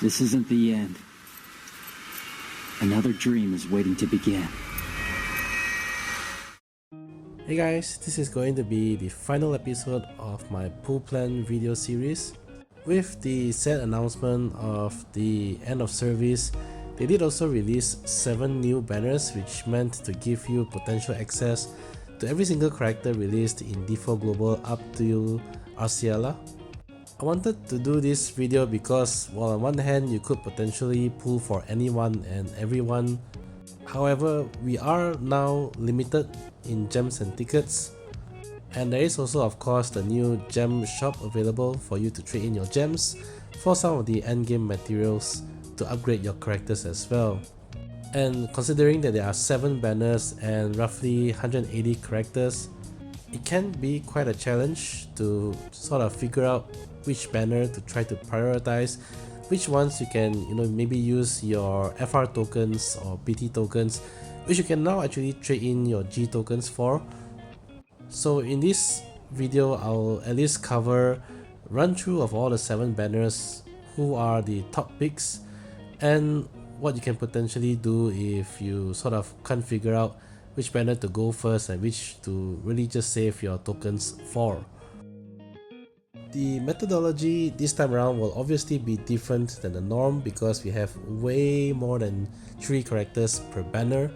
This isn't the end. Another dream is waiting to begin. Hey guys, this is going to be the final episode of my pool plan video series. With the sad announcement of the end of service, they did also release 7 new banners, which meant to give you potential access to every single character released in DFFOO Global up to Xcaliblur. I wanted to do this video because while on one hand you could potentially pull for anyone and everyone, however we are now limited in gems and tickets, and there is also of course the new gem shop available for you to trade in your gems for some of the endgame materials to upgrade your characters as well. And considering that there are 7 banners and roughly 180 characters, it can be quite a challenge to sort of figure out which banner to try to prioritize, which ones you can maybe use your FR tokens or BT tokens, which you can now actually trade in your G tokens for. So in this video I'll at least cover run through of all the 7 banners, who are the top picks, and what you can potentially do if you sort of can't figure out which banner to go first and which to really just save your tokens for. The methodology this time around will obviously be different than the norm because we have way more than 3 characters per banner.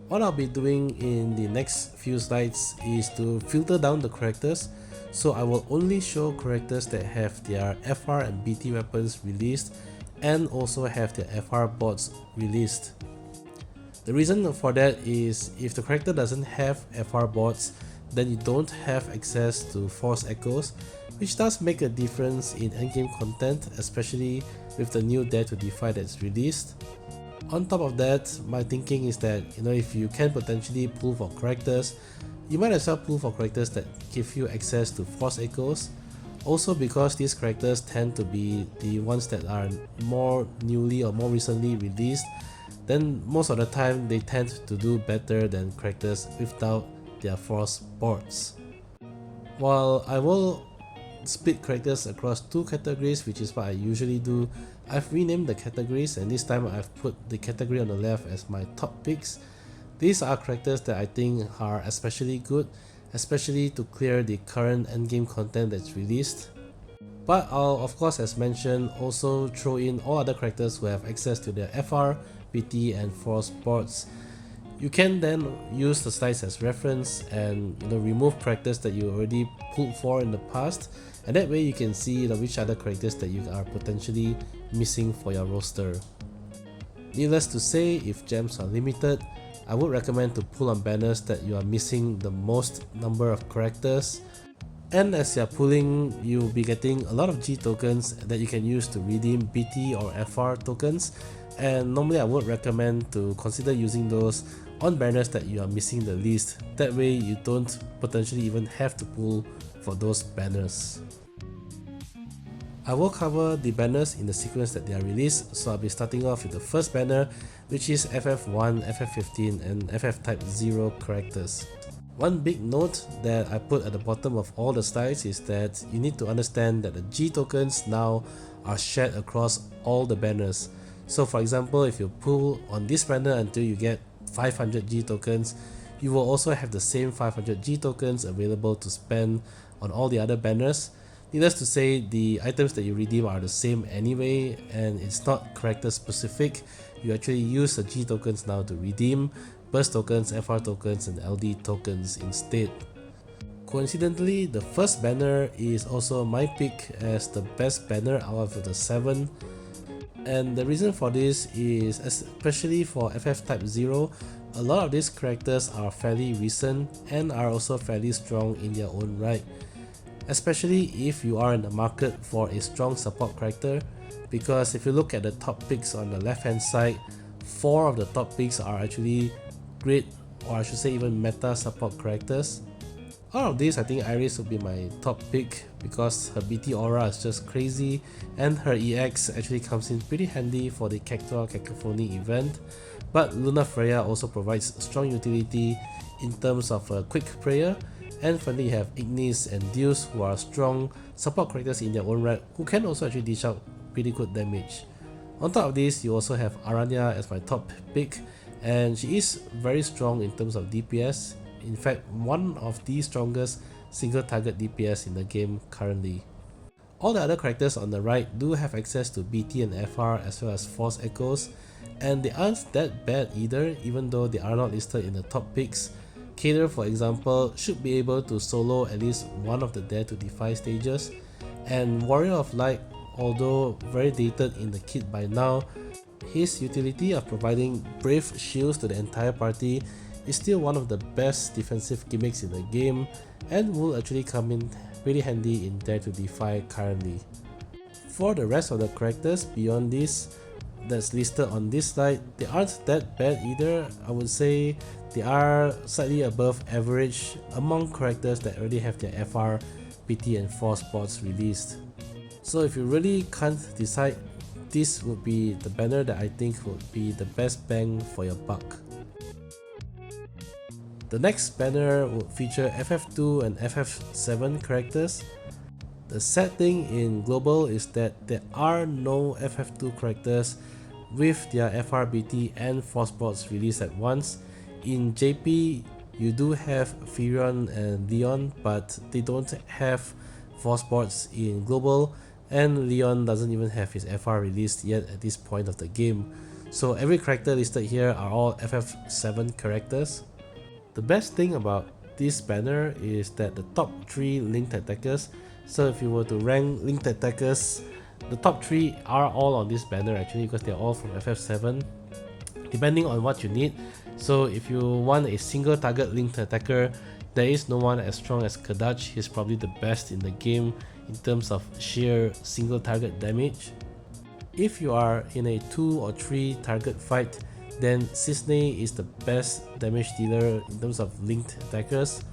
What I'll be doing in the next few slides is to filter down the characters, so I will only show characters that have their FR and BT weapons released and also have their FR bots released. The reason for that is if the character doesn't have FR bots, then you don't have access to Force Echoes, which does make a difference in endgame content, especially with the new Dare to Defy that's released. On top of that, my thinking is that if you can potentially pull for characters, you might as well pull for characters that give you access to Force Echoes. Also because these characters tend to be the ones that are more newly or more recently released, then most of the time they tend to do better than characters without their Force boards. While I will split characters across 2 categories, which is what I usually do, I've renamed the categories, and this time I've put the category on the left as my top picks. These are characters that I think are especially good, especially to clear the current endgame content that's released. But I'll of course, as mentioned, also throw in all other characters who have access to their FR, BT and Force boards. You can then use the slides as reference and remove characters that you already pulled for in the past, and that way you can see which other characters that you are potentially missing for your roster. Needless to say, if gems are limited, I would recommend to pull on banners that you are missing the most number of characters, and as you are pulling, you'll be getting a lot of G tokens that you can use to redeem BT or FR tokens, and normally I would recommend to consider using those on banners that you are missing the least. That way you don't potentially even have to pull for those banners. I will cover the banners in the sequence that they are released, so I'll be starting off with the first banner, which is FF1, FF15 and FF Type 0 characters. One big note that I put at the bottom of all the slides is that you need to understand that the G tokens now are shared across all the banners. So for example, if you pull on this banner until you get 500 G tokens, you will also have the same 500 G tokens available to spend on all the other banners. Needless to say, the items that you redeem are the same anyway, and it's not character specific. You actually use the G tokens now to redeem burst tokens, FR tokens and LD tokens instead. Coincidentally, the first banner is also my pick as the best banner out of the 7. And the reason for this is, especially for FF Type 0, a lot of these characters are fairly recent and are also fairly strong in their own right. Especially if you are in the market for a strong support character, because if you look at the top picks on the left hand side, 4 of the top picks are actually great, or I should say even meta support characters. Out of these, I think Iris would be my top pick because her BT aura is just crazy and her EX actually comes in pretty handy for the Cactuar Cacophony event. But Luna Freya also provides strong utility in terms of a quick prayer, and finally you have Ignis and Deus, who are strong support characters in their own right, who can also actually dish out pretty good damage. On top of this, you also have Aranya as my top pick, and she is very strong in terms of DPS. In fact, one of the strongest single target DPS in the game currently. All the other characters on the right do have access to BT and FR as well as Force Echoes, and they aren't that bad either, even though they are not listed in the top picks. Kader, for example, should be able to solo at least one of the Dare to Defy stages, and Warrior of Light, although very dated in the kit by now, his utility of providing brave shields to the entire party is still one of the best defensive gimmicks in the game, and will actually come in really handy in Dare to Defy currently. For the rest of the characters beyond this that's listed on this slide, they aren't that bad either. I would say they are slightly above average among characters that already have their FR, PT and Force bots released. So if you really can't decide, this would be the banner that I think would be the best bang for your buck. The next banner would feature FF2 and FF7 characters. The sad thing in Global is that there are no FF2 characters with their FRBT and Force bots released at once. In JP, you do have Firion and Leon, but they don't have Force bots in Global, and Leon doesn't even have his FR released yet at this point of the game. So every character listed here are all FF7 characters. The best thing about this banner is that the top 3 linked attackers, so if you were to rank linked attackers, the top 3 are all on this banner actually, because they're all from FF7 depending on what you need. So if you want a single target linked attacker, there is no one as strong as Kadach. He's probably the best in the game in terms of sheer single target damage. If you are in a 2 or 3 target fight, then Cisne is the best damage dealer in terms of linked attackers.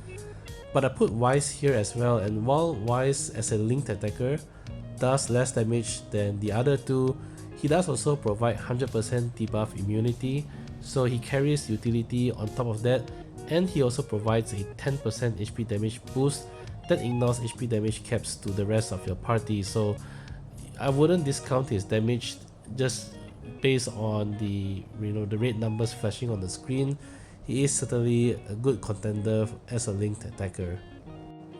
But I put Wise here as well, and while Wise as a linked attacker does less damage than the other two, he does also provide 100% debuff immunity, so he carries utility on top of that, and he also provides a 10% HP damage boost that ignores HP damage caps to the rest of your party. So I wouldn't discount his damage just based on the the red numbers flashing on the screen. He is certainly a good contender as a linked attacker.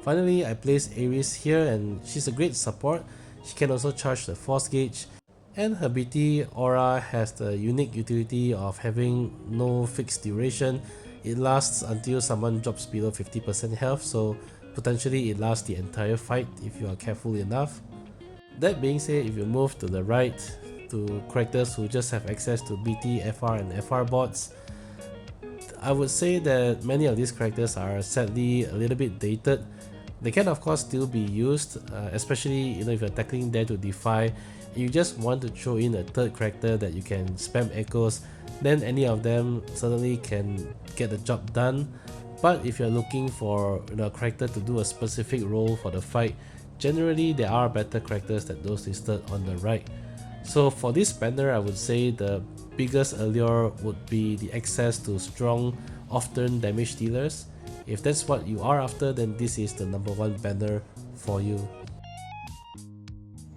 Finally, I placed Ares here, and she's a great support. She can also charge the Force Gauge, and her BT aura has the unique utility of having no fixed duration. It lasts until someone drops below 50% health, so potentially it lasts the entire fight if you are careful enough. That being said, if you move to the right to characters who just have access to BT, FR and FR bots, I would say that many of these characters are sadly a little bit dated. They can of course still be used, especially if you're tackling Dare to Defy and you just want to throw in a third character that you can spam echoes, then any of them certainly can get the job done. But if you're looking for a character to do a specific role for the fight, generally there are better characters than those listed on the right. So for this banner, I would say the biggest allure would be the access to strong off-turn damage dealers. If that's what you are after, then this is the #1 banner for you.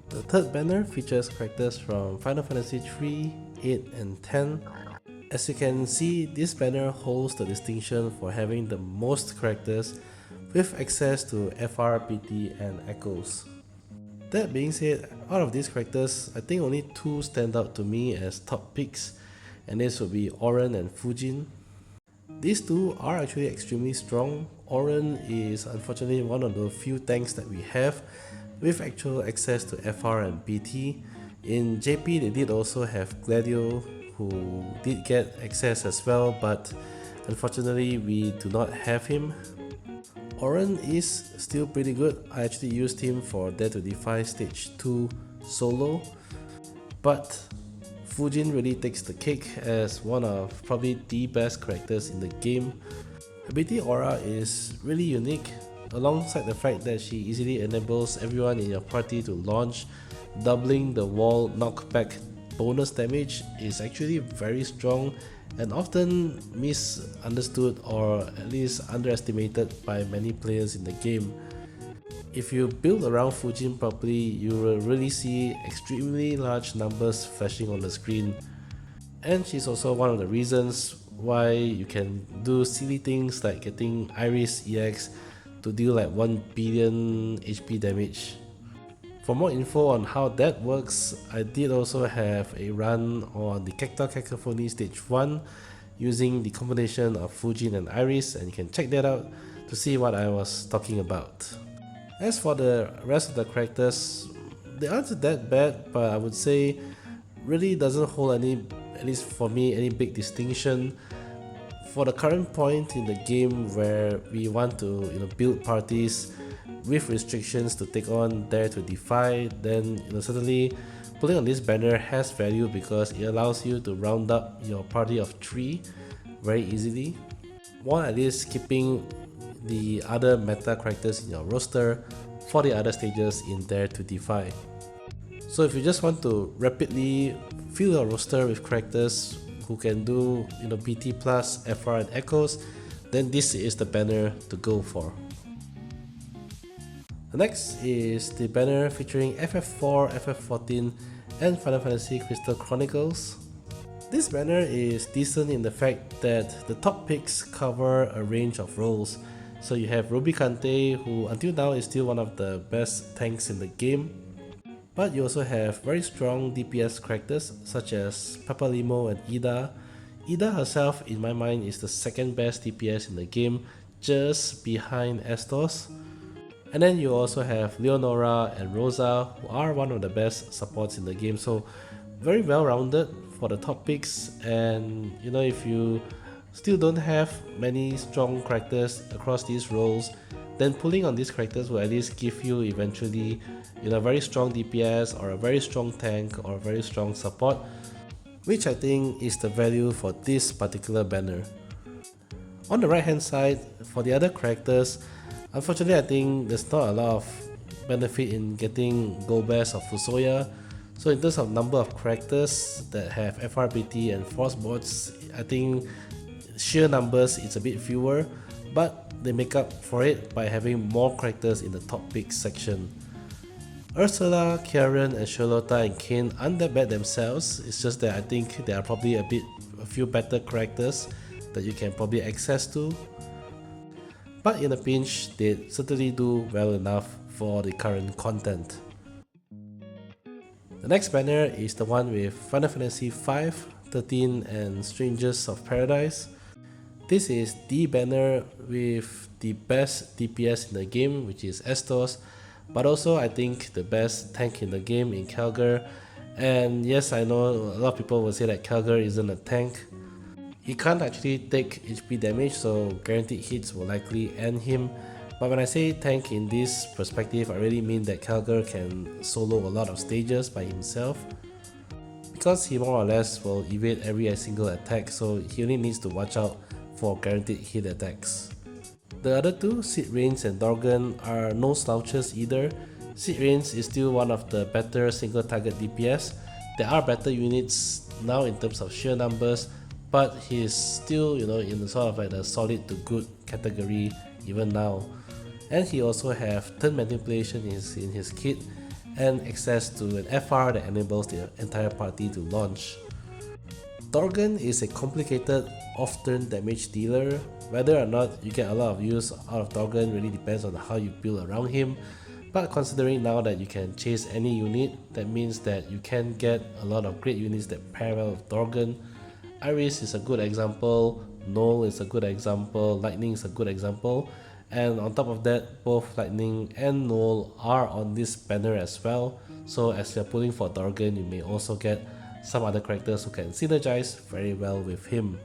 The third banner features characters from Final Fantasy III, 8 and 10. As you can see, this banner holds the distinction for having the most characters with access to FR, PT and Echoes. That being said, out of these characters, I think only 2 stand out to me as top picks, and this would be Auron and Fujin. These 2 are actually extremely strong. Auron is unfortunately one of the few tanks that we have with actual access to FR and PT. In JP they did also have Gladio, who did get access as well, but unfortunately we do not have him. Auron is still pretty good. I actually used him for Dare to Defy Stage 2 solo, but Fujin really takes the cake as one of probably the best characters in the game. Her BT aura is really unique, alongside the fact that she easily enables everyone in your party to launch. Doubling the wall knockback bonus damage is actually very strong and often misunderstood or at least underestimated by many players in the game. if you build around Fujin properly, you will really see extremely large numbers flashing on the screen. And she's also one of the reasons why you can do silly things like getting Iris EX to deal like 1 billion HP damage. For more info on how that works, I did also have a run on the Cactuar Cacophony Stage 1 using the combination of Fujin and Iris, and you can check that out to see what I was talking about. As for the rest of the characters, they aren't that bad, but I would say really doesn't hold any, at least for me, any big distinction. For the current point in the game where we want to build parties with restrictions to take on Dare to Defy, then certainly pulling on this banner has value because it allows you to round up your party of 3 very easily, while at least keeping the other meta characters in your roster for the other stages in Dare to Defy. So if you just want to rapidly fill your roster with characters who can do BT plus, FR and Echoes, then this is the banner to go for. The next is the banner featuring FF4, FF14 and Final Fantasy Crystal Chronicles. This banner is decent in the fact that the top picks cover a range of roles. So you have Ruby Kante, who until now is still one of the best tanks in the game, but you also have very strong DPS characters such as Papalimo and Ida. Ida herself in my mind is the second best DPS in the game, just behind Estos. And then you also have Leonora and Rosa, who are one of the best supports in the game, so very well rounded for the top picks. And if you still don't have many strong characters across these roles, then pulling on these characters will at least give you eventually a very strong DPS or a very strong tank or a very strong support, which I think is the value for this particular banner. On the right hand side, for the other characters, unfortunately I think there's not a lot of benefit in getting Golbez or Fusoya. So in terms of number of characters that have FRBT and Force bots, I think sheer numbers it's a bit fewer, but they make up for it by having more characters in the top pick section. Ursula, Kieran and Charlotta and Kane aren't that bad themselves, it's just that I think there are probably a few better characters that you can probably access to. But in a pinch, they certainly do well enough for the current content. The next banner is the one with Final Fantasy V, XIII and Strangers of Paradise. This is the banner with the best DPS in the game, which is Estos, but also I think the best tank in the game in Calgar. And yes, I know a lot of people will say that Calgar isn't a tank. He can't actually take HP damage, so guaranteed hits will likely end him. But when I say tank in this perspective, I really mean that Calgar can solo a lot of stages by himself, because he more or less will evade every single attack, so he only needs to watch out for guaranteed hit attacks. The other two, Sid Reigns and Dorgan, are no slouches either. Sid Reigns is still one of the better single target DPS. There are better units now in terms of sheer numbers, but he's still in the sort of like the solid to good category even now. And he also have turn manipulation in his kit and access to an FR that enables the entire party to launch. Dorgan is a complicated off-turn damage dealer. Whether or not you get a lot of use out of Dorgan really depends on how you build around him, but considering now that you can chase any unit, that means that you can get a lot of great units that pair well with Dorgan. Iris is a good example, Null is a good example, Lightning is a good example, and on top of that, both Lightning and Null are on this banner as well, so as you're pulling for Dorgan, you may also get some other characters who can synergize very well with him.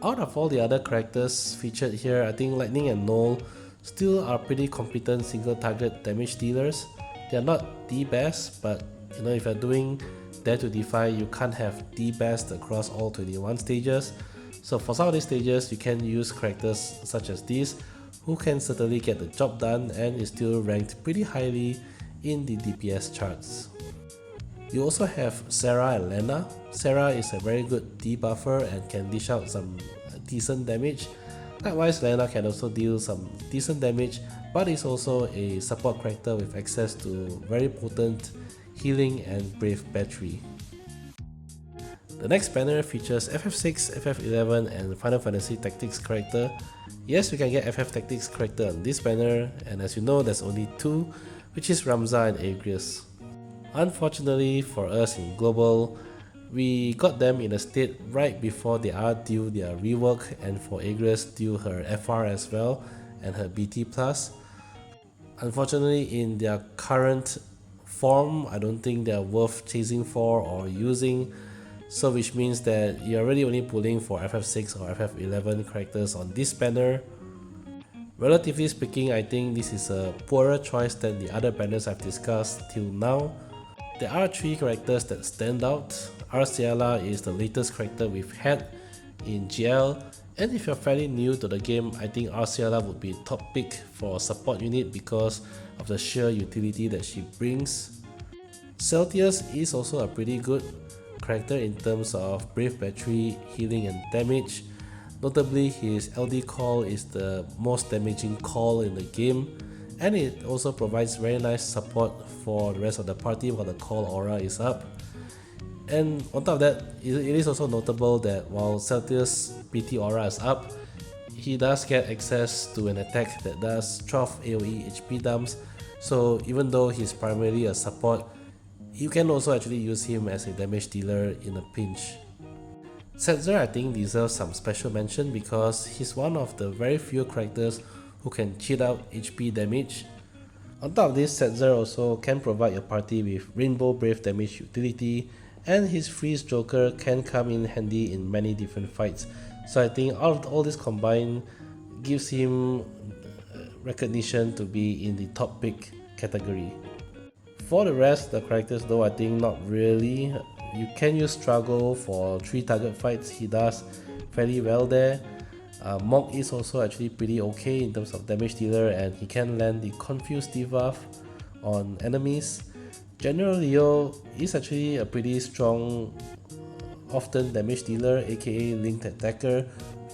Out of all the other characters featured here, I think Lightning and Null still are pretty competent single target damage dealers. They are not the best, but if you're doing Dare to Defy, you can't have the best across all 21 stages. So for some of these stages, you can use characters such as these, who can certainly get the job done and is still ranked pretty highly in the DPS charts. You also have Sarah and Lena. Sarah is a very good debuffer and can dish out some decent damage. Likewise, Lena can also deal some decent damage, but is also a support character with access to very potent healing and brave battery. The next banner features FF6, FF11 and Final Fantasy Tactics character. Yes, we can get FF Tactics character on this banner, and as you know there's only two, which is Ramza and Agrius. Unfortunately for us in Global, we got them in a state right before they are due their rework, and for Agrius due her FR as well and her BT+. Unfortunately in their current form, I don't think they're worth chasing for or using, so which means that you're really only pulling for FF6 or FF11 characters on this banner. Relatively speaking, I think this is a poorer choice than the other banners I've discussed till now. There are three characters that stand out. Arciela is the latest character we've had in GL, and if you're fairly new to the game, I think Arciela would be top pick for a support unit because of the sheer utility that she brings. Celtius is also a pretty good character in terms of brave battery, healing and damage. Notably, his LD call is the most damaging call in the game, and it also provides very nice support for the rest of the party while the call aura is up. And on top of that, it is also notable that while Celtius' BT aura is up, he does get access to an attack that does 12 AoE HP dumps, so even though he's primarily a support, you can also actually use him as a damage dealer in a pinch. Setzer I think deserves some special mention because he's one of the very few characters who can cheat out HP damage. On top of this, Setzer also can provide your party with Rainbow Brave damage utility, and his Freeze Joker can come in handy in many different fights. So I think all this combined gives him recognition to be in the top pick category. For the rest, the characters though, I think not really. You can use Struggle for 3 target fights, he does fairly well there. Mog is also actually pretty okay in terms of damage dealer, and he can land the Confused debuff on enemies. General Leo is actually a pretty strong, often damage dealer, aka linked attacker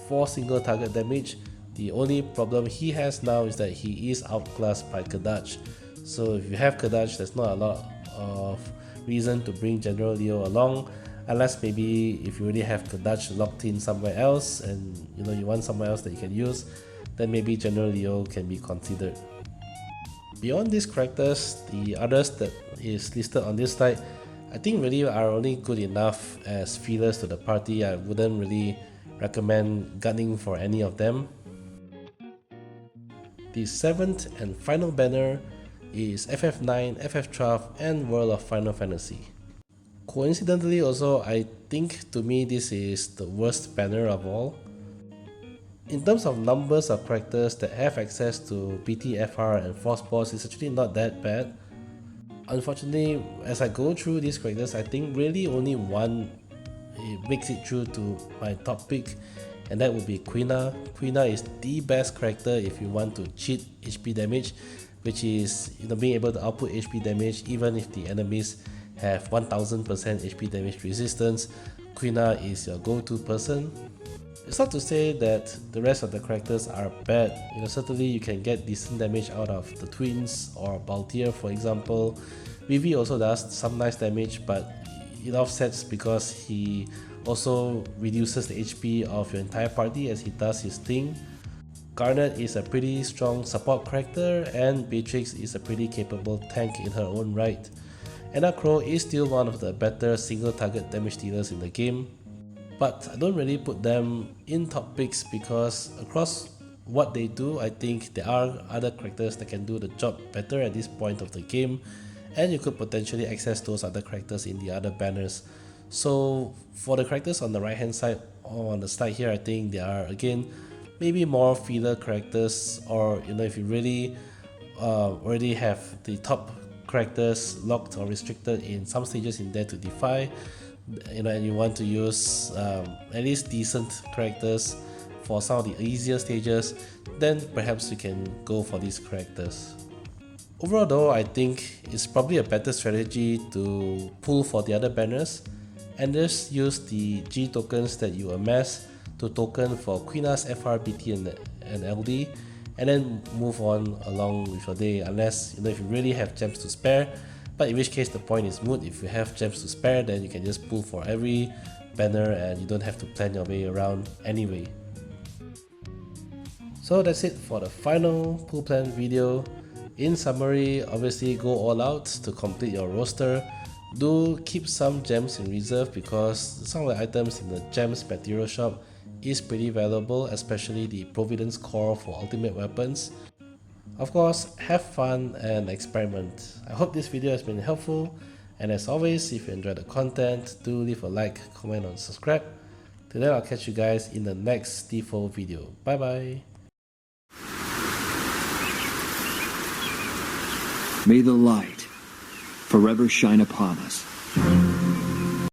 for single target damage. The only problem he has now is that he is outclassed by Kadach. So if you have Kadach, there's not a lot of reason to bring General Leo along, unless maybe if you already have Kadach locked in somewhere else and you want somewhere else that you can use, then maybe General Leo can be considered. Beyond these characters, the others that is listed on this slide I think really are only good enough as feelers to the party. I wouldn't really recommend gunning for any of them. The 7th and final banner is FF9, FF12 and World of Final Fantasy. Coincidentally also, I think to me this is the worst banner of all. In terms of numbers of characters that have access to BTFR and Force Balls, it's actually not that bad. Unfortunately, as I go through these characters, I think really only one makes it through to my top pick, and that would be Quina. Quina is the best character if you want to cheat HP damage, which is being able to output HP damage even if the enemies have 1000% HP damage resistance. Quina is your go-to person. It's not to say that the rest of the characters are bad. Certainly you can get decent damage out of the twins or Baltier for example. Vivi also does some nice damage, but it offsets because he also reduces the HP of your entire party as he does his thing. Garnet is a pretty strong support character, and Beatrix is a pretty capable tank in her own right. Anna Crow is still one of the better single target damage dealers in the game, but I don't really put them in top picks because across what they do, I think there are other characters that can do the job better at this point of the game, and you could potentially access those other characters in the other banners. So for the characters on the right hand side or on the slide here, I think they are again maybe more feeler characters, or if you really already have the top characters locked or restricted in some stages in Dare to Defy, and you want to use at least decent characters for some of the easier stages, then perhaps you can go for these characters. Overall though, I think it's probably a better strategy to pull for the other banners and just use the G tokens that you amass to token for Quina's FR, BT and LD, and then move on along with your day, unless if you really have gems to spare. But in which case the point is moot. If you have gems to spare, then you can just pull for every banner and you don't have to plan your way around anyway. So that's it for the final pool plan video. In summary, obviously go all out to complete your roster. Do keep some gems in reserve because some of the items in the gems material shop is pretty valuable, especially the Providence Core for ultimate weapons. Of course, have fun and experiment. I hope this video has been helpful, and as always, if you enjoyed the content, do leave a like, comment and subscribe. Till then, I'll catch you guys in the next DFFOO video. Bye bye. May the light forever shine upon us.